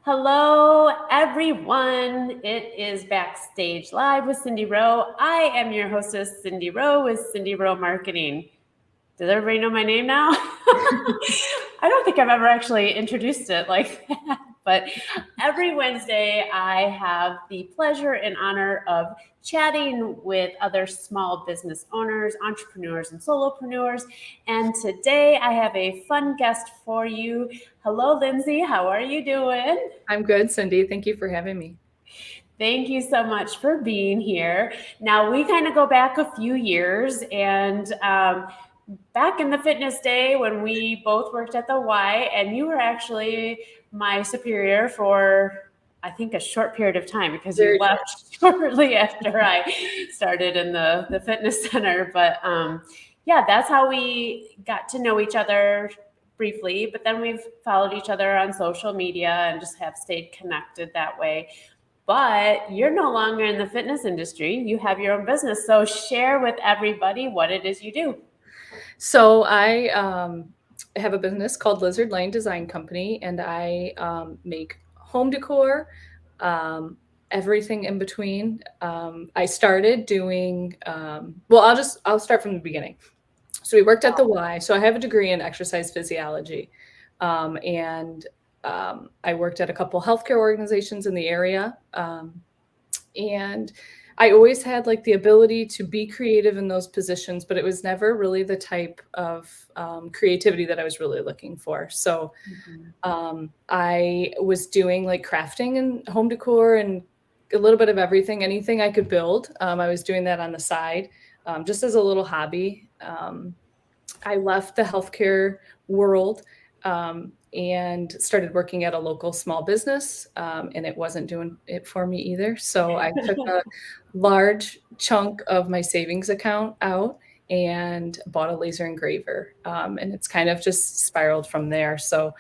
Hello, everyone. It is Backstage Live with Cindy Rowe. I am your hostess, Cindy Rowe, with Cindy Rowe Marketing. Does everybody know my name now? I don't think I've ever actually introduced it like that. But every Wednesday, I have the pleasure and honor of chatting with other small business owners, entrepreneurs, and solopreneurs. And today, I have a fun guest for you. Hello, Lindsay. How are you doing? I'm good, Cindy. Thank you for having me. Thank you so much for being here. Now, we kind of go back a few years, and back in the fitness day when we both worked at the Y, and you were actually my superior for, I think, a short period of time because you Very left shortly after I started in the fitness center. But yeah, that's how we got to know each other briefly. But then we've followed each other on social media and just have stayed connected that way. But you're no longer in the fitness industry. You have your own business. So share with everybody what it is you do. So I have a business called Lizard Lane Design Company, and I make home decor, um, everything in between. I started doing well. I'll start from the beginning. So we worked at the Y. So I have a degree in exercise physiology, and I worked at a couple healthcare organizations in the area. And I always had like the ability to be creative in those positions, but it was never really the type of creativity that I was really looking for. So Mhm. I was doing like crafting and home decor and a little bit of everything, anything I could build. I was doing that on the side, just as a little hobby. I left the healthcare world, and started working at a local small business, and it wasn't doing it for me either. So I took a large chunk of my savings account out and bought a laser engraver, and it's kind of just spiraled from there. So,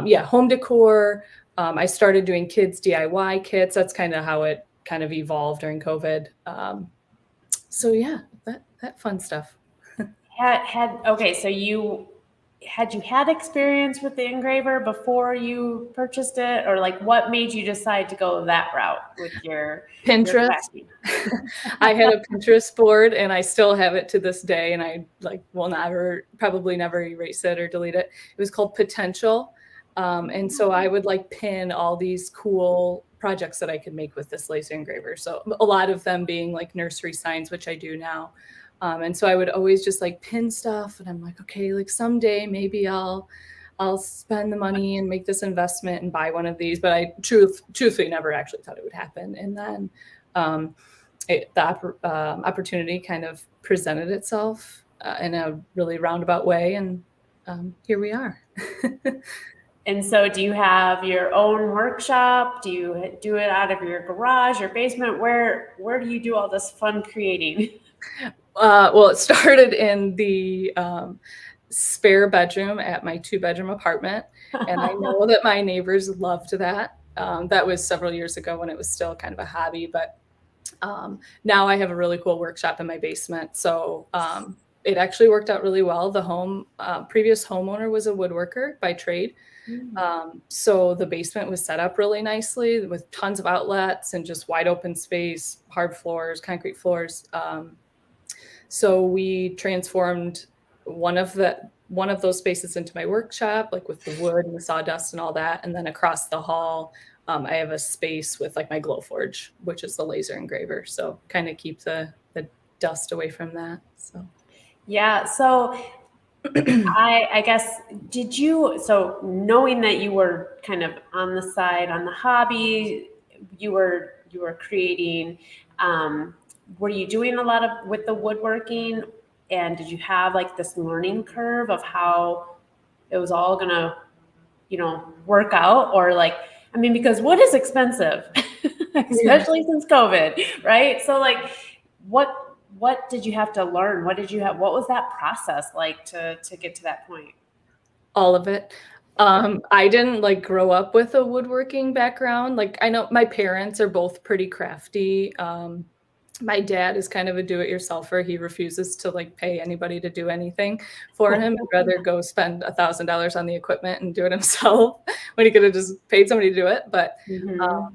yeah, home decor. I started doing kids DIY kits. That's kind of how it kind of evolved during COVID. So yeah, that fun stuff. Had okay, so you had experience with the engraver before you purchased it, or like what made you decide to go that route with your Pinterest. crafting? I had a Pinterest board and I still have it to this day, and I like will probably never erase it or delete it. It was called Potential. And so I would like pin all these cool projects that I could make with this laser engraver. So a lot of them being like nursery signs, which I do now. And so I would always just like pin stuff, and I'm like, okay, like someday maybe I'll spend the money and make this investment and buy one of these. But I truthfully never actually thought it would happen. And then um, the opportunity kind of presented itself in a really roundabout way, and here we are. And so do you have your own workshop? Do you do it out of your garage or basement? Where do you do all this fun creating? Well, it started in the spare bedroom at my two-bedroom apartment, and I know that my neighbors loved that. That was several years ago when it was still kind of a hobby, but now I have a really cool workshop in my basement. So it actually worked out really well. The previous homeowner was a woodworker by trade. So the basement was set up really nicely with tons of outlets and just wide open space, hard floors, concrete floors. So we transformed one of those spaces into my workshop, like with the wood and the sawdust and all that. And then across the hall, I have a space with like my glow forge, which is the laser engraver. So kind of keep the dust away from that. So Yeah, so I guess so knowing that you were kind of on the side on the hobby, you were creating, were you doing a lot of with the woodworking, and did you have like this learning curve of how it was all gonna, work out? Or like, I mean, because wood is expensive, yeah, especially since COVID, right? So like what what did you have to learn? What was that process like to get to that point? all of it. I didn't like grow up with a woodworking background. Like I know my parents are both pretty crafty. My dad is kind of a do-it-yourselfer. He refuses to like pay anybody to do anything for him. He'd rather go spend $1,000 on the equipment and do it himself when he could have just paid somebody to do it. But Mhm.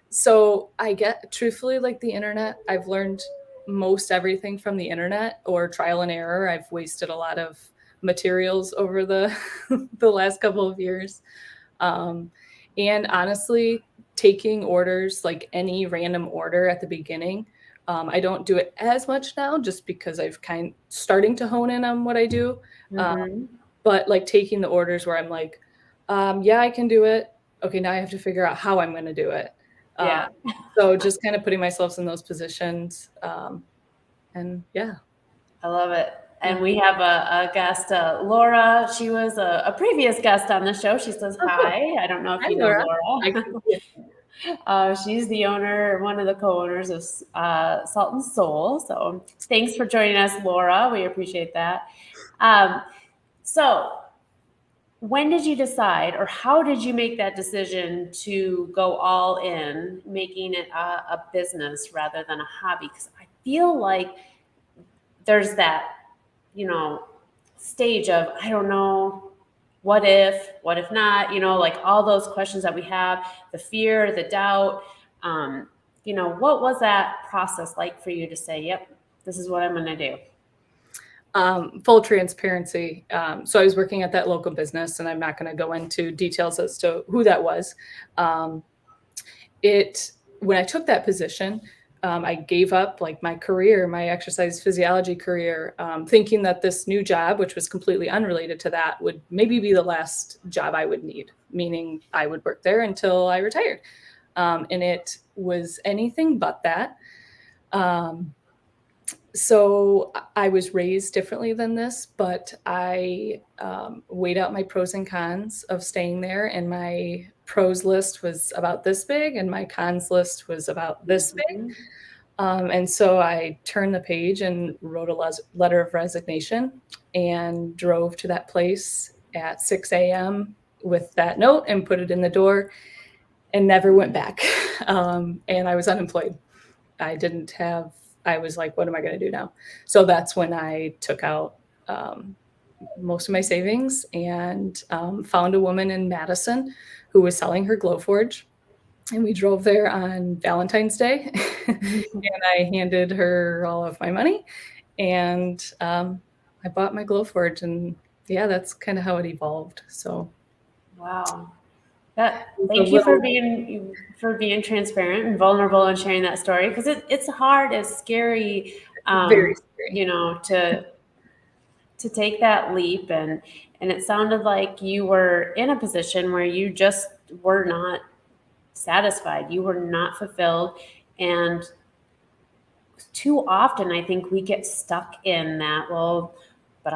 so I get truthfully like the internet. I've learned most everything from the internet or trial and error. I've wasted a lot of materials over the the last couple of years. Um, and honestly, taking orders, like any random order at the beginning, I don't do it as much now just because I've kind starting to hone in on what I do. Uh, Mhm. but like taking the orders where I'm like, yeah, I can do it. Okay, now I have to figure out how I'm going to do it. Um, Yeah. so just kind of putting myself in those positions. And yeah, I love it. yeah. And we have a guest, Laura. She was a previous guest on the show. She says Oh, cool. hi. I don't know if Hi, you know Laura. I Laura. can see it. She's the owner, one of the co-owners of Salt and Soul. So thanks for joining us, Laura. We appreciate that. Um, so when did you decide, or how did you make that decision to go all in, making it a business rather than a hobby? Because I feel like there's that, you know, stage of, I don't know, what if not, like all those questions that we have, the fear, the doubt. Um, what was that process like for you to say, yep, this is what I'm going to do? Full transparency. So I was working at that local business, and I'm not going to go into details as to who that was. Um, it when I took that position, I gave up like my career, my exercise physiology career, thinking that this new job, which was completely unrelated to that, would maybe be the last job I would need, meaning I would work there until I retired. And it was anything but that. Um, so I was raised differently than this, but I weighed out my pros and cons of staying there, and my pros list was about this big, and my cons list was about this big. Mhm. And so I turned the page and wrote a letter of resignation and drove to that place at 6 a.m. with that note and put it in the door and never went back. And I was unemployed. I didn't have, I was like, what am I going to do now? So that's when I took out most of my savings and found a woman in Madison who was selling her Glowforge. And we drove there on Valentine's Day. And I handed her all of my money. And I bought my Glowforge. And yeah, that's kind of how it evolved. So Wow. it's a Thank you little for being transparent and vulnerable and sharing that story, because it's hard, it's scary, very scary. to take that leap, and it sounded like you were in a position where you just were not satisfied, you were not fulfilled, and too often I think we get stuck in that, well, but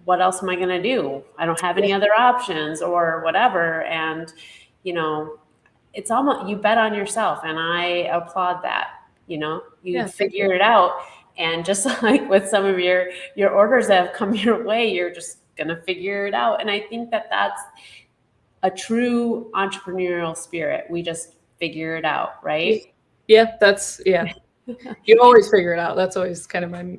what else am I going to do? I don't have Yeah, any other options or whatever. And, you know, it's almost, you bet on yourself. And I applaud that. You yeah, thank you. figure it out. And just like with some of your orders that have come your way, you're just going to figure it out. And I think that that's a true entrepreneurial spirit. We just figure it out, Yeah, right? yeah, that's yeah. You always figure it out. That's always kind of my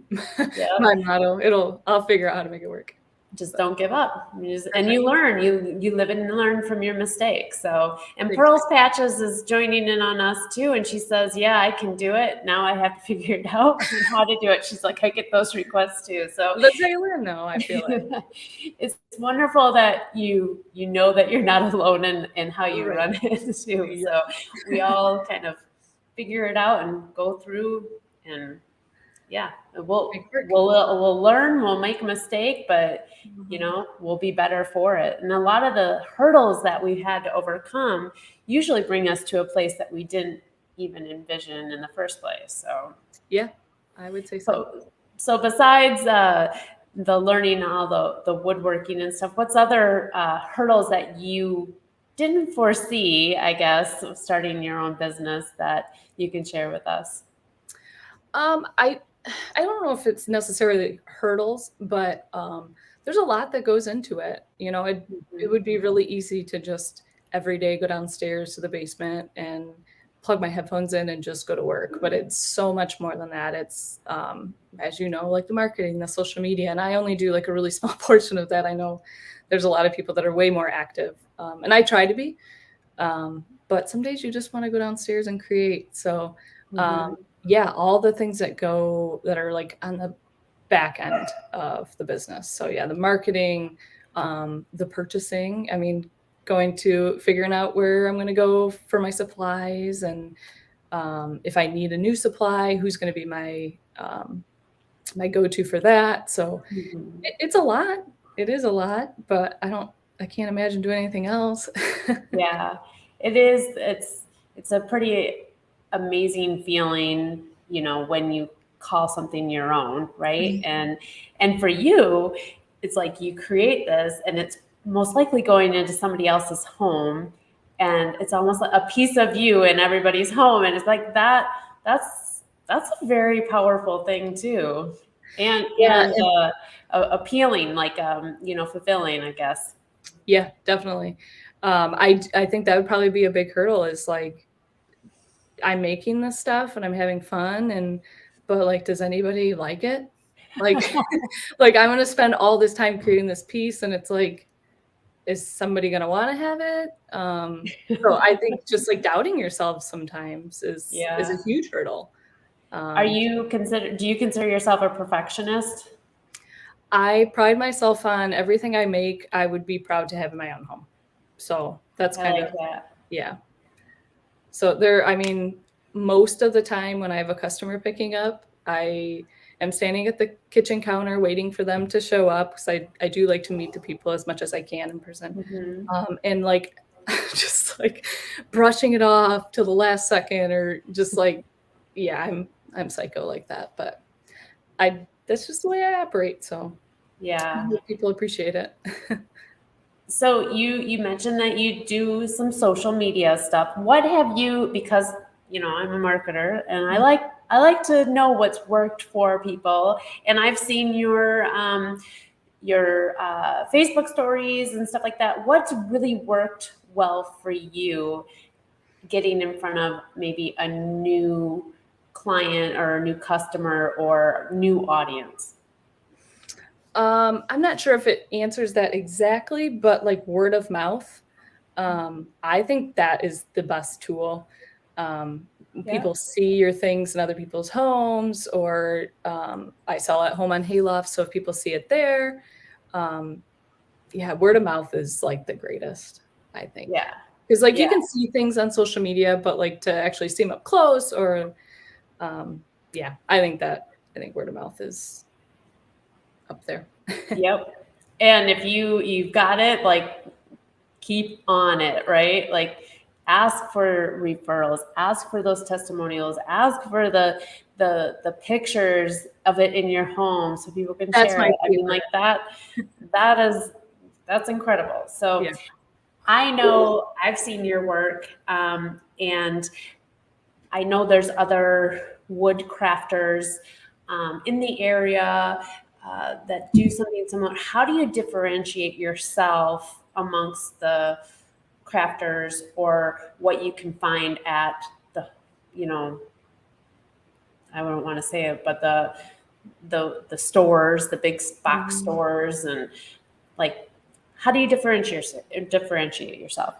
Yeah. my motto. I'll figure out how to make it work. Just But don't give up. And perfect. you learn. You live and learn from your mistakes. So, and Pearl's Exactly. Patches is joining in on us too, and she says, "Yeah, I can do it. Now I have to figure it out and how to do it." She's like, "I get those requests too." So, Well, that's how you learn, though. I feel like. it's wonderful that you know that you're not alone in how you Right. run it too. Yeah. So, we all kind of figure it out and go through, and yeah, Make it work. we'll learn, we'll make a mistake, but Mhm. we'll be better for it. And a lot of the hurdles that we've had to overcome usually bring us to a place that we didn't even envision in the first place. So Yeah, I would say so. so besides the learning all the woodworking and stuff, what's other hurdles that you didn't foresee, I guess, starting your own business that you can share with us? Um, I I don't know if it's necessarily hurdles, but there's a lot that goes into it. It Mhm. would be really easy to just every day go downstairs to the basement and plug my headphones in and just go to work. But it's so much more than that. It's, as you know, like the marketing, the social media, and I only do like a really small portion of that. I know there's a lot of people that are way more active, and I try to be. But some days you just want to go downstairs and create. So, yeah, all the things that are like on the back end of the business. So yeah, the marketing, the purchasing, I mean, figuring out where I'm going to go for my supplies, and if I need a new supply, who's going to be my go-to for that. So it's a lot. It is a lot, but I can't imagine doing anything else. Yeah, it is. It's a pretty amazing feeling, when you call something your own, right? And for you, it's like you create this, and it's most likely going into somebody else's home, and it's almost like a piece of you in everybody's home, and it's like that. That's a very powerful thing too, and appealing, like fulfilling, I guess. Yeah, definitely. I think that would probably be a big hurdle, is like, I'm making this stuff and I'm having fun, but like, does anybody like it? Like, like I'm going to spend all this time creating this piece, and it's like, is somebody going to want to have it? So I think just like doubting yourself sometimes is a huge hurdle. Do you consider yourself a perfectionist? I pride myself on everything I make. I would be proud to have in my own home. So that's kind of that. Yeah. So I mean, most of the time when I have a customer picking up, I am standing at the kitchen counter waiting for them to show up, because I do like to meet the people as much as I can in person. And like, just like brushing it off to the last second, or just like, yeah, I'm psycho like that, but that's just the way I operate. So Yeah. I hope people appreciate it. So you mentioned that you do some social media stuff. What have you, because I'm a marketer, and I like to know what's worked for people. And I've seen your Facebook stories and stuff like that. What's really worked well for you getting in front of maybe a new client or a new customer or new audience? I'm not sure if it answers that exactly, but like word of mouth, I think that is the best tool. People see your things in other people's homes, or I sell at home on Hayloft, so if people see it there, word of mouth is like the greatest, I think. Yeah. Because like you can see things on social media, but like to actually see them up close, or I think word of mouth is up there. Yep. And if you've got it, like, keep on it, right? Like, ask for referrals, ask for those testimonials, ask for the pictures of it in your home so people can That's share my it. I mean, favorite. like that's incredible. So Yeah. I know I've seen your work, and I know there's other wood crafters in the area that do something similar. How do you differentiate yourself amongst the crafters, or what you can find at the, I don't want to say it, but the stores, the big box stores, and like, how do you differentiate yourself?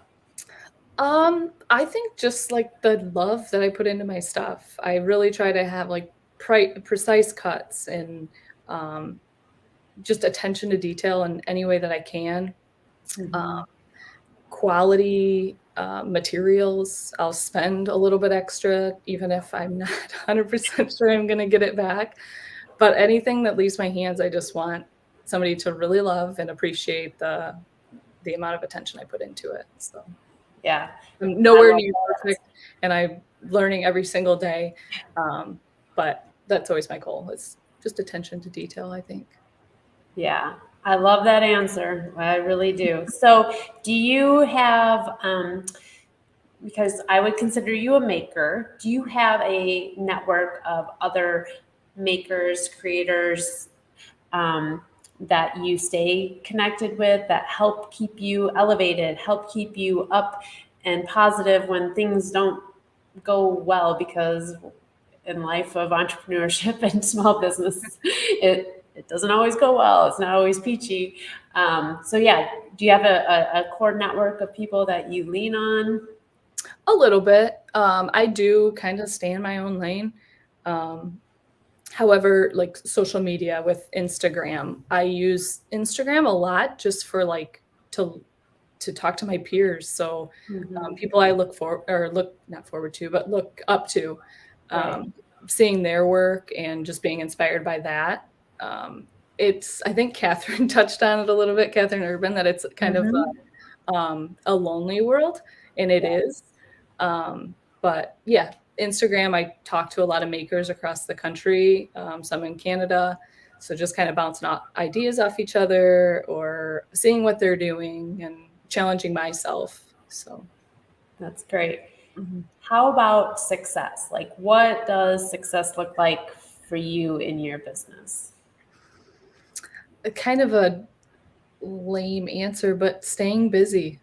I think just like the love that I put into my stuff. I really try to have like precise cuts, and just attention to detail in any way that I can. Quality materials. I'll spend a little bit extra, even if I'm not 100% sure I'm going to get it back. But anything that leaves my hands, I just want somebody to really love and appreciate the amount of attention I put into it. So Yeah. I'm nowhere near perfect, and I'm learning every single day. But that's always my goal, is just attention to detail, I think. Yeah, I love that answer. I really do. So, do you have, because I would consider you a maker, do you have a network of other makers, creators, that you stay connected with, that help keep you elevated, help keep you up and positive when things don't go well, because in life of entrepreneurship and small business, it doesn't always go well. It's not always peachy. So yeah, do you have a core network of people that you lean on? A little bit. I do kind of stay in my own lane. However, like social media with Instagram, I use Instagram a lot just for like to talk to my peers. So people I look for or look not forward to, but look up to, Right. seeing their work and just being inspired by that. It's I think Catherine touched on it a little bit, Catherine Urban, that it's kind of Mhm. a lonely world, and it Yeah. is. But yeah, Instagram, I talk to a lot of makers across the country, some in Canada. So just kind of bouncing off ideas off each other or seeing what they're doing and challenging myself. So That's great. mhm. How about success? Like, what does success look like for you in your business? A kind of a lame answer, but staying busy,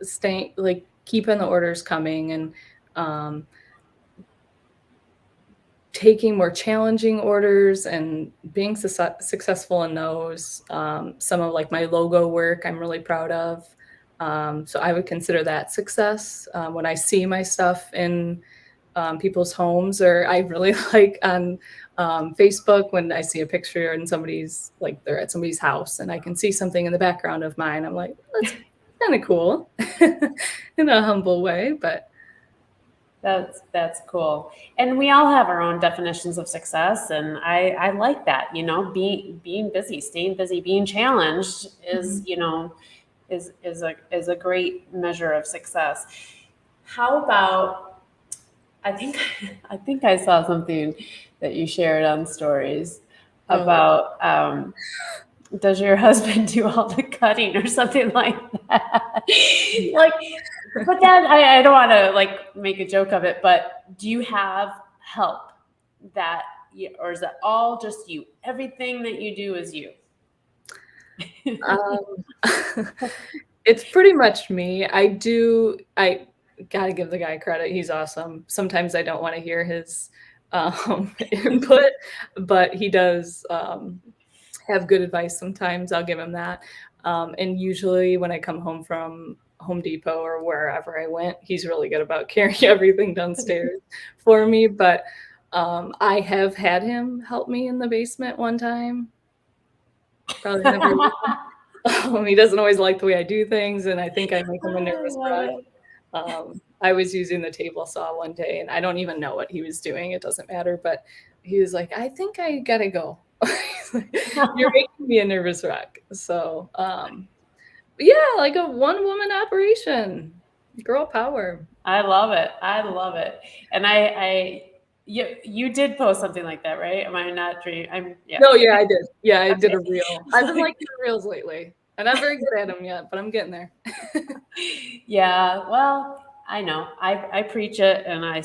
staying like keeping the orders coming and um, taking more challenging orders and being successful in those. Some of like my logo work, I'm really proud of. So I would consider that success. When I see my stuff in people's homes, or I really like on Facebook when I see a picture and somebody's like they're at somebody's house and I can see something in the background of mine. I'm like, that's kind of cool in a humble way, but That's cool. And we all have our own definitions of success, and I like that. Being busy, staying busy, being challenged is Mhm. is a great measure of success. How about, I think I think I saw something that you shared on stories Oh, about, does your husband do all the cutting or something like that? yeah. Like, but then I don't want to like make a joke of it, but do you have help or is it all just you? Everything that you do is you. Um, it's pretty much me. I gotta give the guy credit. He's awesome. Sometimes I don't want to hear his input, but he does have good advice sometimes. I'll give him that. And usually when I come home from Home Depot or wherever I went, he's really good about carrying everything downstairs for me. But I have had him help me in the basement one time. Probably never. He doesn't always like the way I do things, and I think I make him a I nervous love wreck. it. I was using the table saw one day, and I don't even know what he was doing. It doesn't matter, but he was like, "I think I gotta go." He's like, "You're making me a nervous wreck." So, yeah, like a one-woman operation. Girl power. I love it. I love it. And you did post something like that, right? Am I not dreaming? Yeah. No, yeah, I did. Yeah, I did a reel. I've been Okay. liking the reels lately. I'm not very good at them yet, but I'm getting there. Yeah, well, I know. I preach it, and I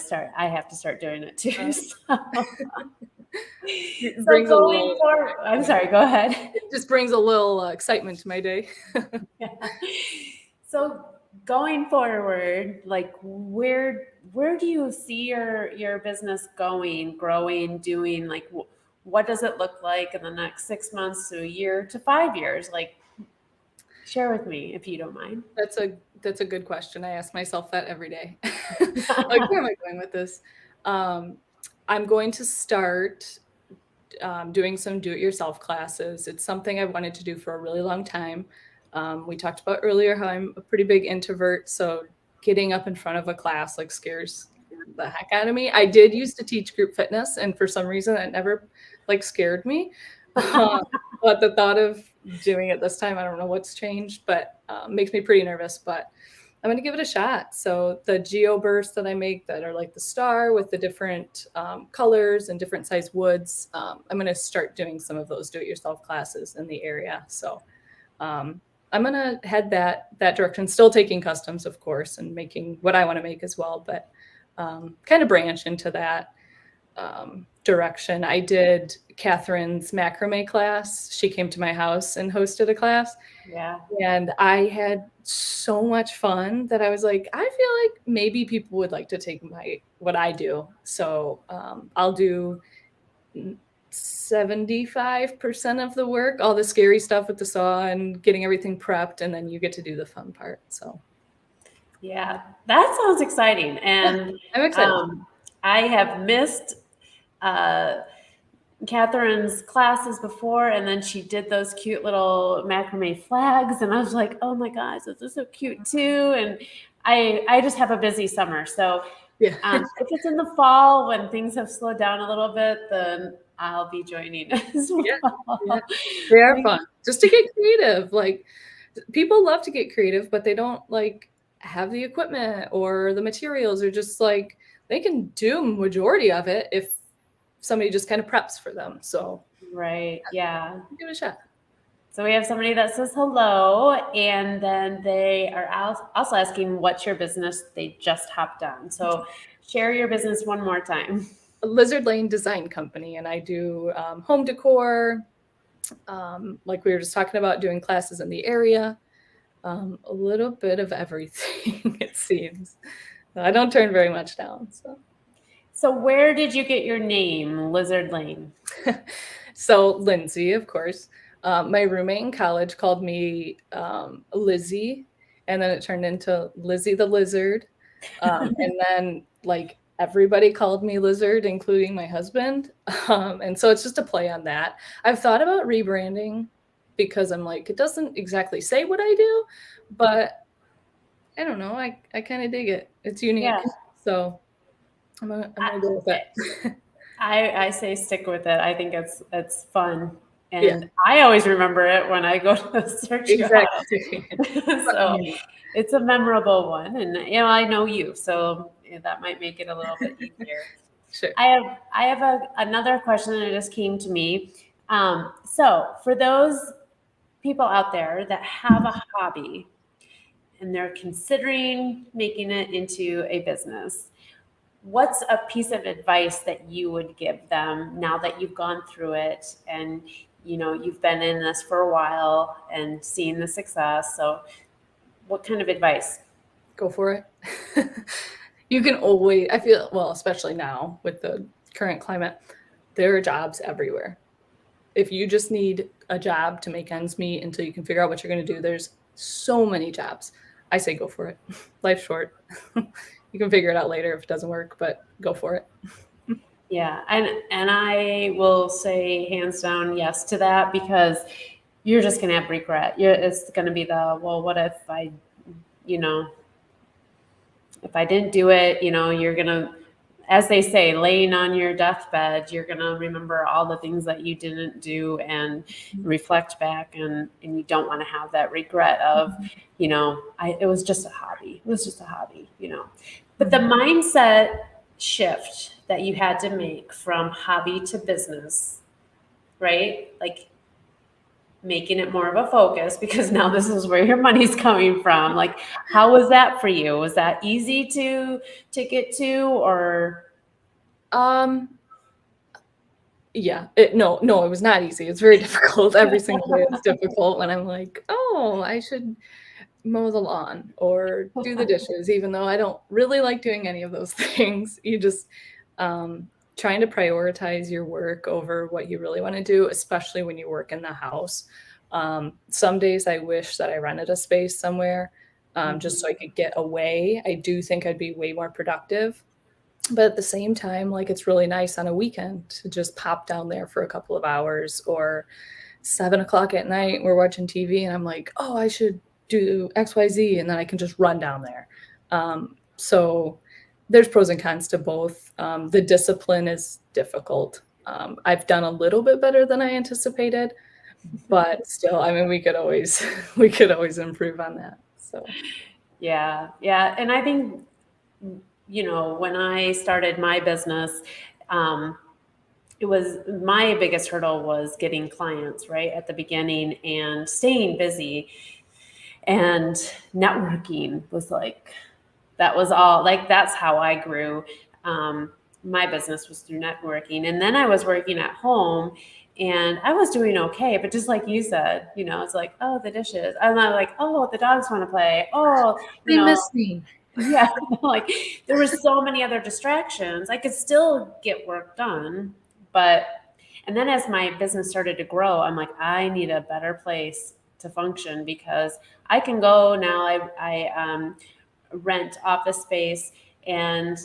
have to start doing it too. Uh, it So brings a going little forward, I'm sorry, go ahead. it just brings a little, excitement to my day. Yeah. So going forward, like where do you see your business going, growing, doing? Like what does it look like in the next 6 months to a year to 5 years? Like, share with me if you don't mind. That's a good question. I ask myself that every day. Like, where am I going with this? Um, I'm going to start doing some do-it-yourself classes. It's something I've wanted to do for a really long time. We talked about earlier how I'm a pretty big introvert, so getting up in front of a class like scares the heck out of me. I did used to teach group fitness, and for some reason that never like scared me. But the thought of doing it this time, I don't know what's changed, but makes me pretty nervous. But I'm going to give it a shot. So the geo bursts that I make that are like the star with the different colors and different size woods, I'm going to start doing some of those do-it-yourself classes in the area. So I'm going to head that direction, still taking customs, of course, and making what I want to make as well, but kind of branch into that direction. I did Catherine's macrame class. She came to my house and hosted a class. Yeah. And I had so much fun that I was like, I feel like maybe people would like to take what I do. So I'll do 75% of the work, all the scary stuff with the saw and getting everything prepped, and then you get to do the fun part. So yeah, that sounds exciting. And I'm excited. I have missed Catherine's classes before, and then she did those cute little macrame flags, and I was like, oh my gosh, this is so cute too. And I just have a busy summer, so Yeah. if it's in the fall when things have slowed down a little bit, then I'll be joining as well. Yeah. They are fun just to get creative. Like, people love to get creative, but they don't like have the equipment or the materials, or just like they can do majority of it if somebody just kind of preps for them. So Right, yeah. give it a shot. So we have somebody that says hello, and then they are also asking what's your business. They just hopped on. So share your business one more time. A Lizard Lane Design Company, and I do home decor, like we were just talking about, doing classes in the area, a little bit of everything, it seems. I don't turn very much down. So where did you get your name, Lizard Lane? So Lindsay, of course. My roommate in college called me Lizzie, and then it turned into Lizzie the Lizard. And then like everybody called me Lizard, including my husband. And so it's just a play on that. I've thought about rebranding because I'm like, it doesn't exactly say what I do, but I don't know. I kind of dig it. It's unique. Yeah. So I'm gonna go with it. I say stick with it. I think it's fun. And I always remember it when I go to search exactly. So it's a memorable one. And I know you, so that might make it a little bit easier. Sure. I have another question that just came to me. So for those people out there that have a hobby and they're considering making it into a business, what's a piece of advice that you would give them now that you've gone through it and you've been in this for a while and seen the success? So what kind of advice? Go for it. You can always, I feel, well, especially now with the current climate, there are jobs everywhere. If you just need a job to make ends meet until you can figure out what you're going to do, there's so many jobs. I say go for it. Life's short. You can figure it out later if it doesn't work, but go for it. Yeah. And I will say hands down yes to that, because you're just going to have regret. It's going to be well, what if if I didn't do it, you're going to, as they say, laying on your deathbed, you're going to remember all the things that you didn't do and reflect back, and you don't want to have that regret of, it was just a hobby. It was just a hobby, But the mindset shift that you had to make from hobby to business, right? Like making it more of a focus, because now this is where your money's coming from. Like, how was that for you? Was that easy to get to, or? Yeah, no, it was not easy. It's very difficult. Every single day it's difficult when I'm like, oh, I should mow the lawn or do the dishes, even though I don't really like doing any of those things. You just trying to prioritize your work over what you really want to do, especially when you work in the house. Some days I wish that I rented a space somewhere just so I could get away. I do think I'd be way more productive. But at the same time, like, it's really nice on a weekend to just pop down there for a couple of hours, or 7:00 at night, we're watching TV and I'm like, oh, I should do XYZ, and then I can just run down there. So there's pros and cons to both. The discipline is difficult. I've done a little bit better than I anticipated, but still, I mean, we could always improve on that. So Yeah. And I think, when I started my business, it was, my biggest hurdle was getting clients right at the beginning and staying busy, and networking was like, that was all, like, that's how I grew. my business was through networking. And then I was working at home and I was doing okay. But just like you said, it's like, oh, the dishes. I'm not like, oh, the dogs want to play. Oh, They miss me. yeah, like there were so many other distractions. I could still get work done, and then as my business started to grow, I'm like, I need a better place to function because I can go now. I rent office space and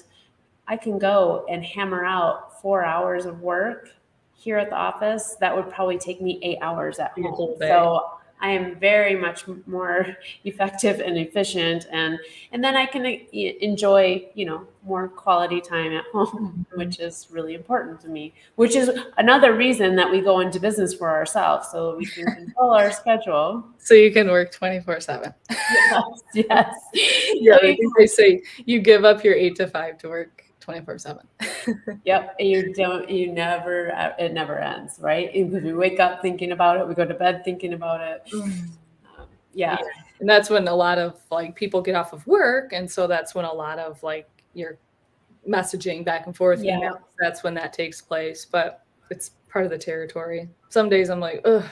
I can go and hammer out 4 hours of work here at the office. That would probably take me 8 hours at Your home. whole day. So I am very much more effective and efficient, and then I can enjoy more quality time at home, which is really important to me. Which is another reason that we go into business for ourselves, so we can control our schedule. So you can work 24/7. Yes, yes. Yeah, I think they say you give up your 8 to 5 to work 24/7. Yep, it never ends, right? Because we wake up thinking about it, we go to bed thinking about it. Yeah. And that's when a lot of like people get off of work, and so that's when a lot of like your messaging back and forth, Yeah. emails, that's when that takes place. But it's part of the territory. Some days I'm like, ugh,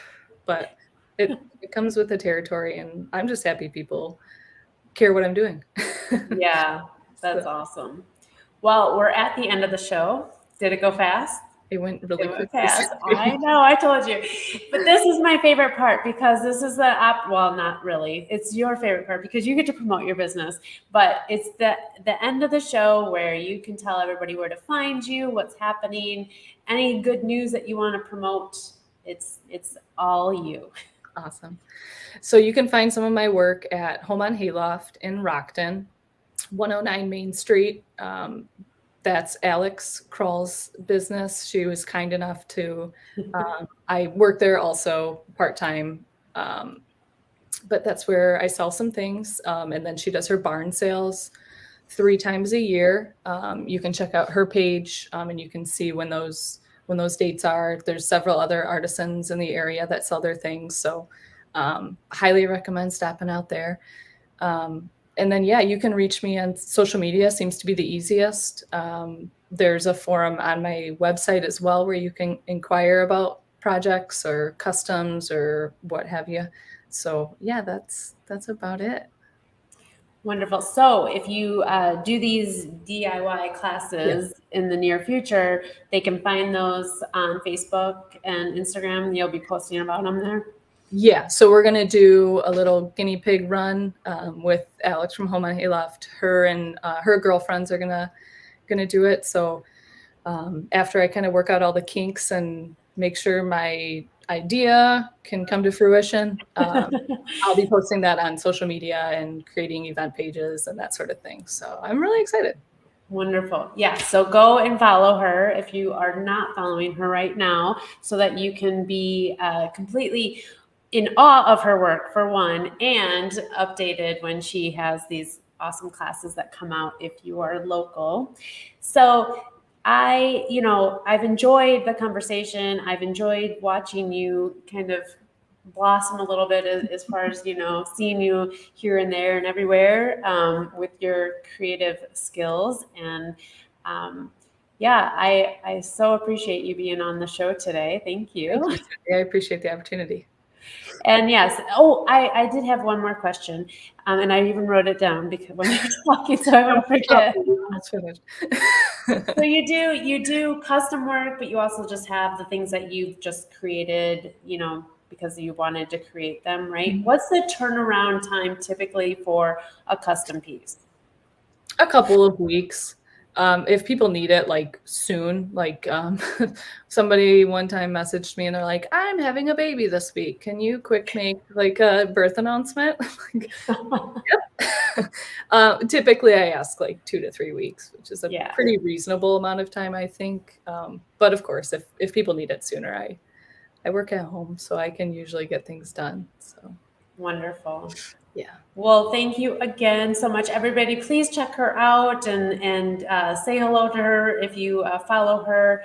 but it comes with the territory, and I'm just happy people care what I'm doing. Yeah, that's awesome. Well, we're at the end of the show. Did it go fast? It went really quickly. Fast. I know, I told you. But this is my favorite part because this is well, not really. It's your favorite part because you get to promote your business. But it's the end of the show where you can tell everybody where to find you, what's happening, any good news that you want to promote. It's all you. Awesome. So you can find some of my work at Home on Hayloft in Rockton, 109 Main Street. That's Alex Kroll's business. She was kind enough to, I work there also part-time, but that's where I sell some things. And then she does her barn sales 3 times a year. You can check out her page and you can see when those dates are. There's several other artisans in the area that sell their things. So highly recommend stopping out there. And then, yeah, you can reach me on social media, seems to be the easiest. There's a forum on my website as well where you can inquire about projects or customs or what have you. So, yeah, that's about it. Wonderful. So if you do these DIY classes in the near future, they can find those on Facebook and Instagram. You'll be posting about them there. Yeah, so we're gonna do a little guinea pig run with Alex from Home on Hayloft. Her and her girlfriends are gonna do it. So after I kind of work out all the kinks and make sure my idea can come to fruition, I'll be posting that on social media and creating event pages and that sort of thing. So I'm really excited. Wonderful. Yeah. So go and follow her if you are not following her right now, so that you can be completely in awe of her work, for one, and updated when she has these awesome classes that come out if you are local. So I've enjoyed the conversation. I've enjoyed watching you kind of blossom a little bit as far as, seeing you here and there and everywhere with your creative skills. And I so appreciate you being on the show today. Thank you. Thank you, Cindy. I appreciate the opportunity. And yes, I did have one more question, and I even wrote it down because when you're talking, so I won't forget. So you do custom work, but you also just have the things that you've just created, because you wanted to create them, right? Mm-hmm. What's the turnaround time typically for a custom piece? A couple of weeks. If people need it like soon, like somebody one time messaged me and they're like, I'm having a baby this week. Can you quick make like a birth announcement? Yep. Typically I ask like 2 to 3 weeks, which is a pretty reasonable amount of time, I think. But of course, if people need it sooner, I work at home, so I can usually get things done. So wonderful. Yeah. Well, thank you again so much, everybody. Please check her out and say hello to her if you follow her,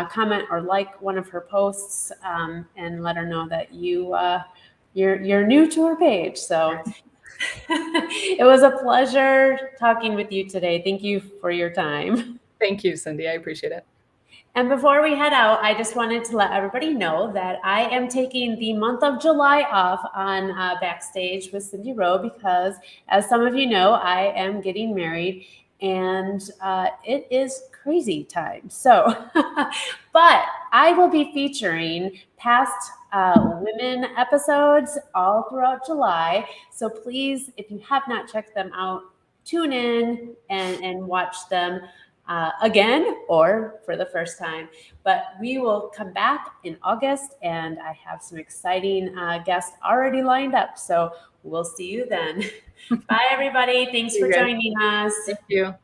comment or like one of her posts, and let her know that you're new to her page. So it was a pleasure talking with you today. Thank you for your time. Thank you, Cindy. I appreciate it. And before we head out, I just wanted to let everybody know that I am taking the month of July off on Backstage with Cindy Rowe because, as some of you know, I am getting married and it is crazy time. So, but I will be featuring past women episodes all throughout July. So please, if you have not checked them out, tune in and watch them again or for the first time. But we will come back in August, and I have some exciting guests already lined up. So we'll see you then. Bye, everybody. Thanks for joining us. Thank you.